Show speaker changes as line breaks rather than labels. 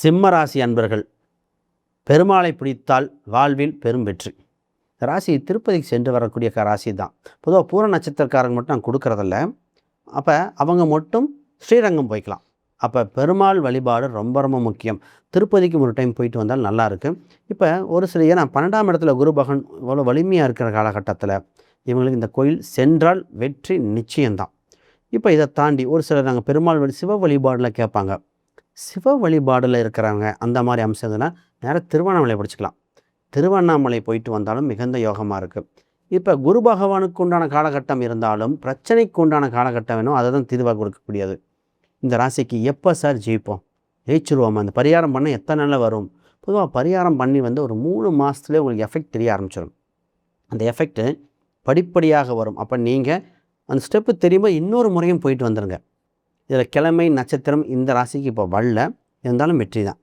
சிம்ம ராசி அன்பர்கள் பெருமாளை பிடித்தால் வாழ்வில் பெரும் வெற்றி. இந்த ராசி திருப்பதிக்கு சென்று வரக்கூடிய ராசி தான். பொதுவாக பூர நட்சத்திரக்காரங்க மட்டும் நான் கொடுக்குறதில்ல. அப்போ அவங்க மட்டும் ஸ்ரீரங்கம் போய்க்கலாம். அப்போ பெருமாள் வழிபாடு ரொம்ப ரொம்ப முக்கியம். திருப்பதிக்கு ஒரு டைம் போயிட்டு வந்தால் நல்லாயிருக்கு. இப்போ ஒரு சில ஏன்னா 12ஆம் இடத்துல குரு பகவான் இவ்வளோ வலிமையாக இருக்கிற காலகட்டத்தில் இவங்களுக்கு இந்த கோயில் சென்றால் வெற்றி நிச்சயம்தான். இப்போ இதை தாண்டி ஒரு சிலர் நாங்கள் பெருமாள் சிவ வழிபாடில் கேட்பாங்க. சிவ வழிபாடில் இருக்கிறவங்க அந்த மாதிரி அம்சங்கள்னா நேராக திருவண்ணாமலை படிச்சுக்கலாம். திருவண்ணாமலை போயிட்டு வந்தாலும் மிகுந்த யோகமாக இருக்குது. இப்போ குரு பகவானுக்கு உண்டான காலகட்டம் இருந்தாலும் பிரச்சனைக்கு உண்டான காலகட்டம் வேணும், அதை தான் தீர்வாக கொடுக்கக்கூடியது. இந்த ராசிக்கு எப்போ சார் ஜெயிப்போம், ஜெயிச்சிருவோம், அந்த பரிகாரம் பண்ண எத்தனை நாளில் வரும்? பொதுவாக பரிகாரம் பண்ணி ஒரு 3 மாதத்துலேயே உங்களுக்கு எஃபெக்ட் தெரிய ஆரம்பிச்சிடும். அந்த எஃபெக்ட்டு படிப்படியாக வரும். அப்போ நீங்கள் அந்த ஸ்டெப்பு தெரியுமா இன்னொரு முறையும் போயிட்டு வந்துடுங்க. இதில் கிழமை நட்சத்திரம் இந்த ராசிக்கு இப்போ வரல, இருந்தாலும் வெற்றி தான்.